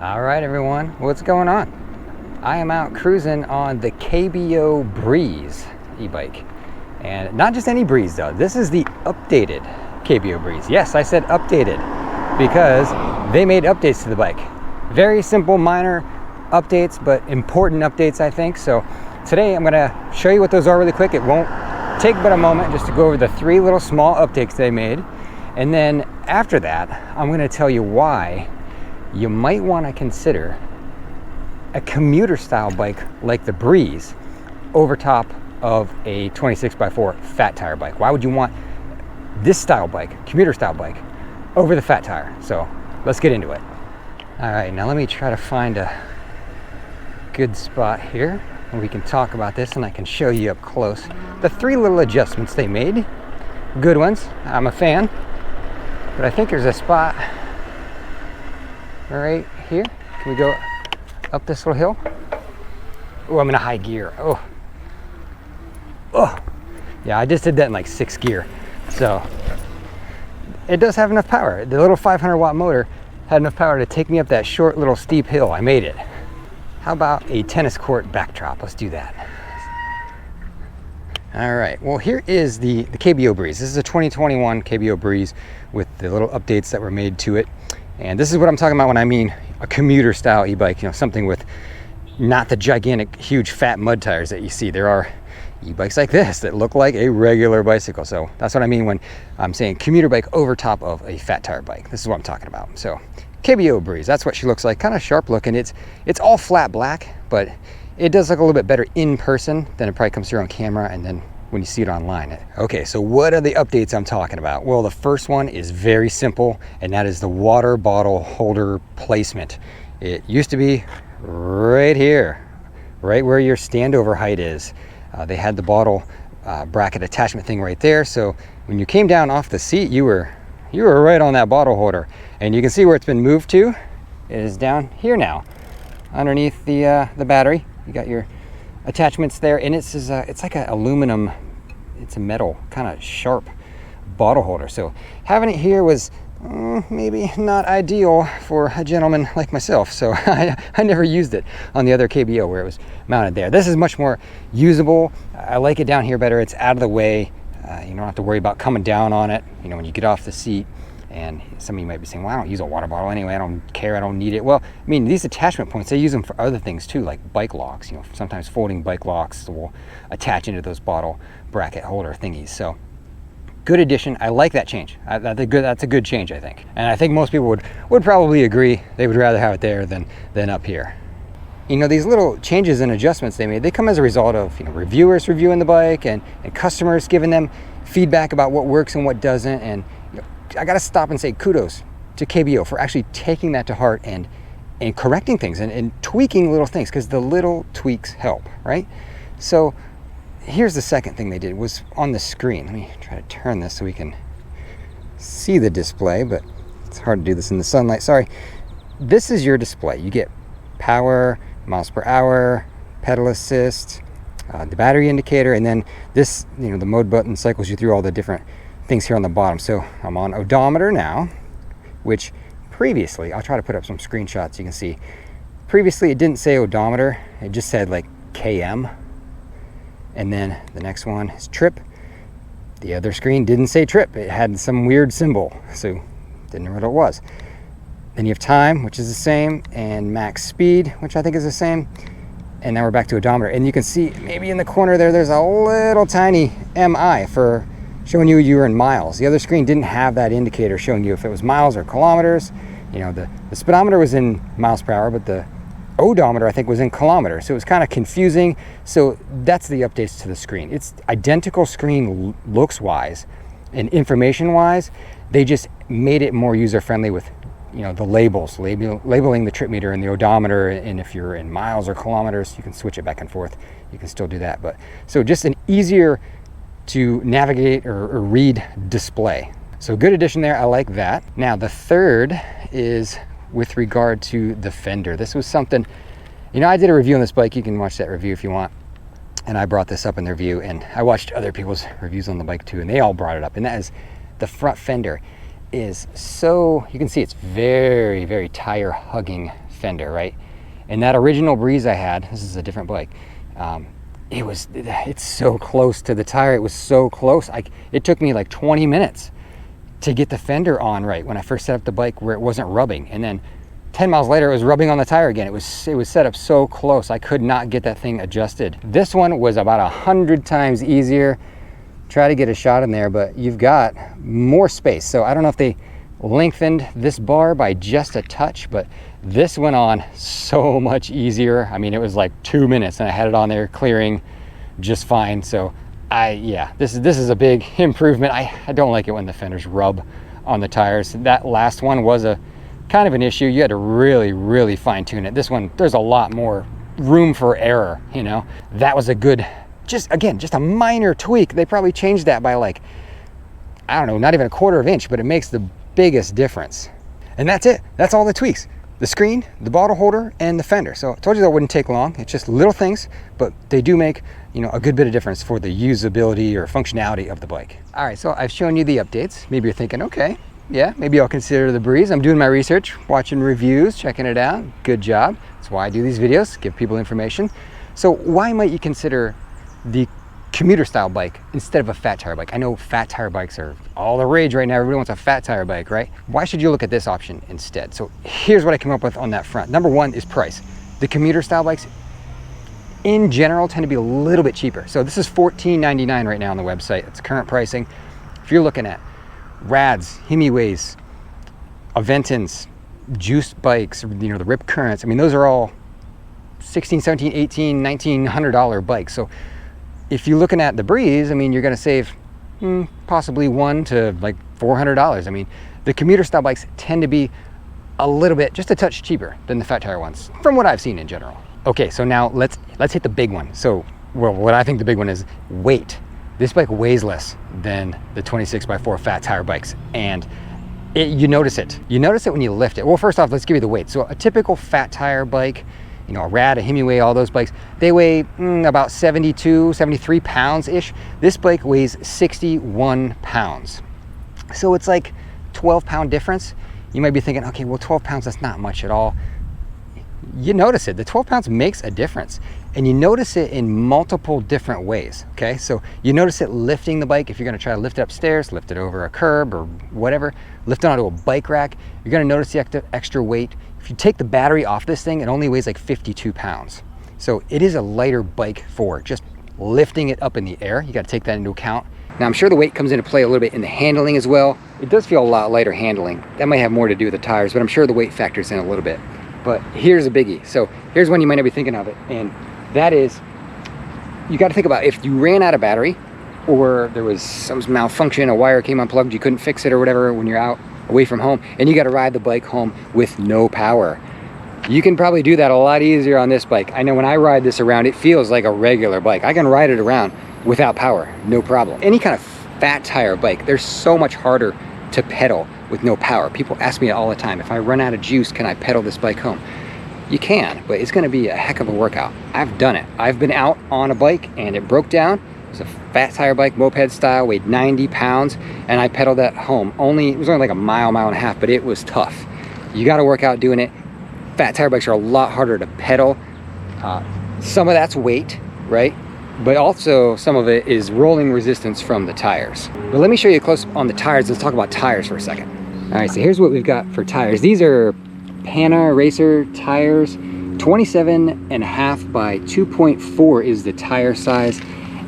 All right, everyone, what's going on? I am out cruising on the KBO Breeze e-bike. And not just any Breeze though, this is the updated KBO Breeze. Yes, I said updated because they made updates to the bike. Very simple, minor updates, but important updates, I think. So today I'm gonna show you what those are really quick. It won't take but a moment just to go over the 3 little small updates they made. And then after that, I'm gonna tell you why you might want to consider a commuter style bike like the Breeze over top of a 26x4 fat tire bike. Why would you want this style bike, commuter style bike, over the fat tire? So let's get into it. All right, now let me try to find a good spot here where we can talk about this and I can show you up close the 3 little adjustments they made. Good ones, I'm a fan, but I think there's a spot right here. Can we go up this little hill? Oh, I'm in a high gear. Oh, yeah, I just did that in like 6th gear. So it does have enough power. The little 500 watt motor had enough power to take me up that short little steep hill. I made it. How about a tennis court backdrop? Let's do that. All right, well, here is the KBO Breeze. This is a 2021 KBO Breeze with the little updates that were made to it. And this is what I'm talking about when I mean a commuter style e-bike, something with not the gigantic, huge fat mud tires that you see. There are e-bikes like this that look like a regular bicycle. So that's what I mean when I'm saying commuter bike over top of a fat tire bike. This is what I'm talking about. So KBO Breeze, that's what she looks like, kind of sharp looking. It's all flat black, but it does look a little bit better in person than it probably comes through on camera and then when you see it online. Okay, so what are the updates I'm talking about? Well, the first one is very simple, and that is the water bottle holder placement. It used to be right here, right where your standover height is. They had the bottle bracket attachment thing right there, so when you came down off the seat, you were right on that bottle holder. And you can see where it's been moved to. It is down here now, underneath the battery. You got your attachments there, and it's like an aluminum, it's a metal kind of sharp bottle holder. So having it here was maybe not ideal for a gentleman like myself, so I never used it on the other KBO where it was mounted there. This is much more usable. I like it down here better. It's out of the way. You don't have to worry about coming down on it when you get off the seat. And some of you might be saying, well, I don't use a water bottle anyway. I don't care. I don't need it. Well, I mean, these attachment points, they use them for other things too, like bike locks. Sometimes folding bike locks will attach into those bottle bracket holder thingies. So good addition. I like that change. That's a good change, I think. And I think most people would probably agree. They would rather have it there than up here. These little changes and adjustments they made, they come as a result of reviewers reviewing the bike and customers giving them feedback about what works and what doesn't. And I got to stop and say kudos to KBO for actually taking that to heart and correcting things and tweaking little things, because the little tweaks help, right? So here's the second thing they did was on the screen. Let me try to turn this so we can see the display, but it's hard to do this in the sunlight. Sorry. This is your display. You get power, miles per hour, pedal assist, the battery indicator, and then this, the mode button cycles you through all the different things here on the bottom. So I'm on odometer now, which previously, I'll try to put up some screenshots so you can see. Previously it didn't say odometer, it just said like KM. And then the next one is trip. The other screen didn't say trip, it had some weird symbol, so didn't know what it was. Then you have time, which is the same, and max speed, which I think is the same. And now we're back to odometer. And you can see maybe in the corner there's a little tiny MI for showing you were in miles. The other screen didn't have that indicator showing you if it was miles or kilometers. The speedometer was in miles per hour, but the odometer I think was in kilometers. So it was kind of confusing. So that's the updates to the screen. It's identical screen looks wise and information wise. They just made it more user friendly with the labels, labeling the trip meter and the odometer, and if you're in miles or kilometers, you can switch it back and forth. You can still do that. But so just an easier to navigate or read display. So good addition there. I like that. Now the third is with regard to the fender. This was something, I did a review on this bike. You can watch that review if you want. And I brought this up in the review, and I watched other people's reviews on the bike too, and they all brought it up. And that is the front fender is so, you can see it's very, very tire hugging fender, right? And that original Breeze I had, this is a different bike, it's so close to the tire. It was so close. It took me like 20 minutes to get the fender on right when I first set up the bike where it wasn't rubbing. And then 10 miles later, it was rubbing on the tire again. It was set up so close. I could not get that thing adjusted. This one was about 100 times easier. Try to get a shot in there, but you've got more space. So I don't know if they lengthened this bar by just a touch, but this went on so much easier. I mean, it was like 2 minutes and I had it on there clearing just fine. So this is a big improvement. I don't like it when the fenders rub on the tires. That last one was a kind of an issue. You had to really fine tune it. This one, there's a lot more room for error, you know. That was a good, just a minor tweak. They probably changed that by like, I don't know, not even a quarter of an inch, but it makes the biggest difference. And that's it. That's all the tweaks. The screen, the bottle holder, and the fender. So I told you that wouldn't take long. It's just little things, but they do make, you know, a good bit of difference for the usability or functionality of the bike. All right, so I've shown you the updates. Maybe you're thinking, okay, yeah, maybe I'll consider the Breeze. I'm doing my research, watching reviews, checking it out. Good job. That's why I do these videos, give people information. So why might you consider the commuter style bike instead of a fat tire bike? I know fat tire bikes are all the rage right now. Everybody wants a fat tire bike, right? Why should you look at this option instead? So here's what I came up with on that front. Number one is price. The commuter style bikes in general tend to be a little bit cheaper. So this is $14.99 right now on the website. It's current pricing. If you're looking at Rads, Hemiways, Aventins, Juice bikes, you know, the Rip Currents, I mean, those are all $16, $17, $18, $1,900 bikes. So if you're looking at the Breeze, I mean, you're going to save possibly $100 to like $400. I mean, the commuter style bikes tend to be a little bit, just a touch cheaper than the fat tire ones, from what I've seen in general. Okay, so now let's hit the big one. So, well, what I think the big one is weight. This bike weighs less than the 26x4 fat tire bikes, and you notice it. You notice it when you lift it. Well, first off, let's give you the weight. So a typical fat tire bike, you know, a Rad, a Hemiway, all those bikes, they weigh about 72, 73 pounds-ish. This bike weighs 61 pounds. So it's like 12-pound difference. You might be thinking, okay, well, 12 pounds, that's not much at all. You notice it. The 12 pounds makes a difference. And you notice it in multiple different ways, okay? So you notice it lifting the bike. If you're gonna try to lift it upstairs, lift it over a curb or whatever, lift it onto a bike rack, you're gonna notice the extra weight. If you take the battery off this thing, it only weighs like 52 pounds. So it is a lighter bike for just lifting it up in the air. You gotta take that into account. Now I'm sure the weight comes into play a little bit in the handling as well. It does feel a lot lighter handling. That might have more to do with the tires, but I'm sure the weight factors in a little bit. But here's a biggie. So here's one you might not be thinking of it, and that is, you gotta think about if you ran out of battery or there was some malfunction, a wire came unplugged, you couldn't fix it or whatever when you're out away from home, and you gotta ride the bike home with no power. You can probably do that a lot easier on this bike. I know when I ride this around, it feels like a regular bike. I can ride it around without power, no problem. Any kind of fat tire bike, they're so much harder to pedal with no power. People ask me all the time, if I run out of juice, can I pedal this bike home? You can, but it's gonna be a heck of a workout. I've done it. I've been out on a bike and it broke down. It was a fat tire bike, moped style, weighed 90 pounds, and I pedaled that home. It was only like a mile and a half, but it was tough. You gotta work out doing it. Fat tire bikes are a lot harder to pedal. Some of that's weight, right? But also some of it is rolling resistance from the tires. But let me show you close on the tires. Let's talk about tires for a second. All right, so here's what we've got for tires. These are Pana Racer tires. 27.5 by 2.4 is the tire size.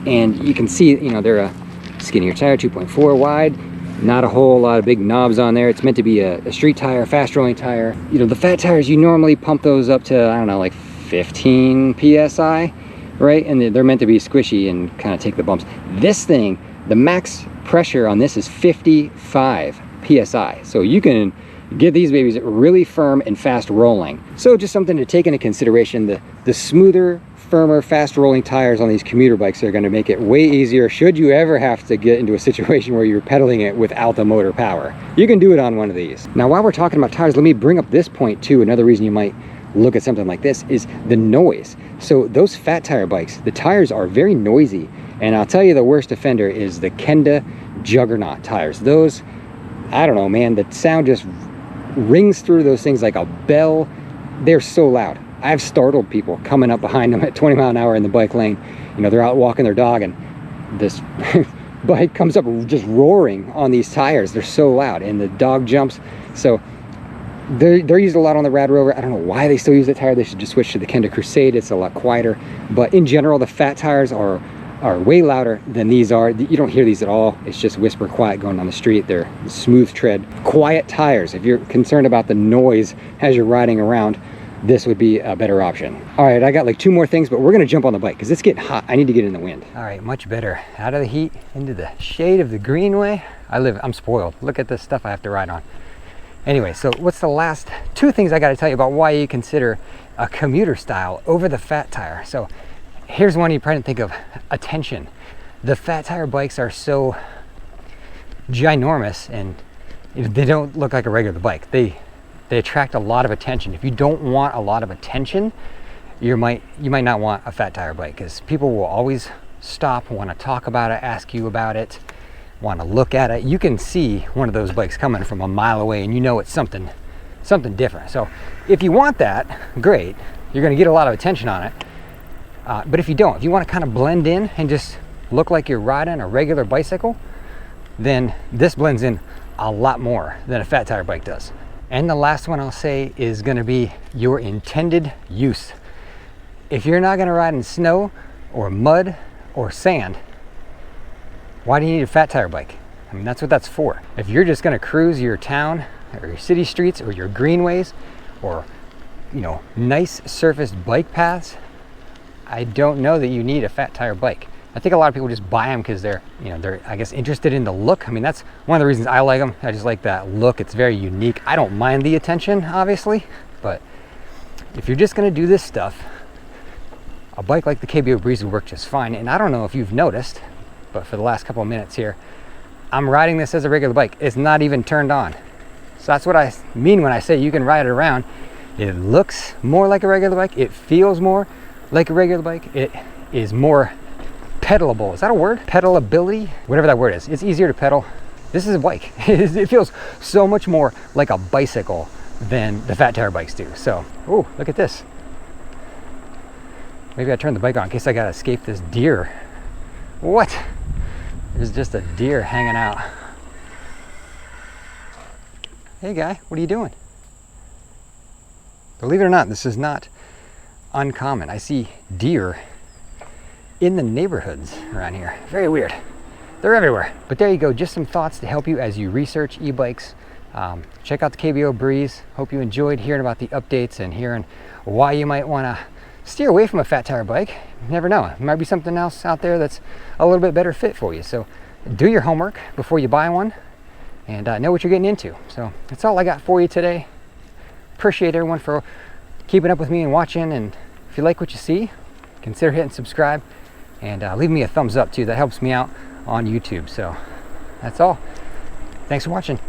And you can see, you know, they're a skinnier tire, 2.4 wide. Not a whole lot of big knobs on there. It's meant to be a street tire, fast rolling tire. You know, the fat tires, you normally pump those up to, I don't know, like 15 PSI, right? And they're meant to be squishy and kind of take the bumps. This thing, the max pressure on this is 55 PSI. So you can get these babies really firm and fast rolling. So just something to take into consideration, the smoother, firmer, fast rolling tires on these commuter bikes are going to make it way easier should you ever have to get into a situation where you're pedaling it without the motor power. You can do it on one of these. Now, while we're talking about tires, let me bring up this point too. Another reason you might look at something like this is the noise. So those fat tire bikes, the tires are very noisy. And I'll tell you, the worst offender is the Kenda Juggernaut tires. Those, I don't know, man, the sound just rings through those things like a bell. they're so loud. I've startled people coming up behind them at 20 mile an hour in the bike lane. You know, they're out walking their dog and this bike comes up just roaring on these tires. They're so loud, and the dog jumps. So they're used a lot on the Rad Rover. I don't know why they still use that tire. They should just switch to the Kenda Crusade. It's a lot quieter. But in general, the fat tires are way louder than these are. You don't hear these at all. It's just whisper quiet going down the street. They're smooth tread, quiet tires. If you're concerned about the noise as you're riding around, this would be a better option. All right, I got like 2 more things, but we're gonna jump on the bike because it's getting hot. I need to get in the wind. All right, much better. Out of the heat, into the shade of the greenway. I'm spoiled. Look at this stuff I have to ride on. Anyway, so what's the last 2 things I gotta tell you about why you consider a commuter style over the fat tire? So here's one you probably didn't think of: attention. The fat tire bikes are so ginormous and they don't look like a regular bike. They attract a lot of attention. If you don't want a lot of attention, you might not want a fat tire bike, because people will always stop, want to talk about it, ask you about it, want to look at it. You can see one of those bikes coming from a mile away and you know it's something different. So if you want that, great, you're going to get a lot of attention on it. But if you don't, if you want to kind of blend in and just look like you're riding a regular bicycle, then this blends in a lot more than a fat tire bike does. And the last one I'll say is going to be your intended use. If you're not going to ride in snow or mud or sand, why do you need a fat tire bike? I mean, that's what that's for. If you're just going to cruise your town or your city streets or your greenways or, you know, nice surfaced bike paths, I don't know that you need a fat tire bike. I think a lot of people just buy them because they're I guess interested in the look. I mean, that's one of the reasons I like them. I just like that look. It's very unique. I don't mind the attention, obviously, but if you're just going to do this stuff, a bike like the KBO Breeze would work just fine. And I don't know if you've noticed, but for the last couple of minutes here, I'm riding this as a regular bike. It's not even turned on. So that's what I mean when I say you can ride it around. It looks more like a regular bike. It feels more like a regular bike. It is more pedalable. Is that a word? Pedalability? Whatever that word is. It's easier to pedal. This is a bike. It feels so much more like a bicycle than the fat tire bikes do. So, oh, look at this. Maybe I turn the bike on in case I gotta escape this deer. What? There's just a deer hanging out. Hey guy, what are you doing? Believe it or not, this is not uncommon. I see deer in the neighborhoods around here. Very weird. They're everywhere. But there you go, just some thoughts to help you as you research e-bikes. Check out the KBO Breeze. Hope you enjoyed hearing about the updates and hearing why you might want to steer away from a fat tire bike. You never know, there might be something else out there that's a little bit better fit for you. So do your homework before you buy one and know what you're getting into. So that's all I got for you today. Appreciate everyone for keeping up with me and watching, and if you like what you see, consider hitting subscribe and leave me a thumbs up too. That helps me out on YouTube. So that's all. Thanks for watching.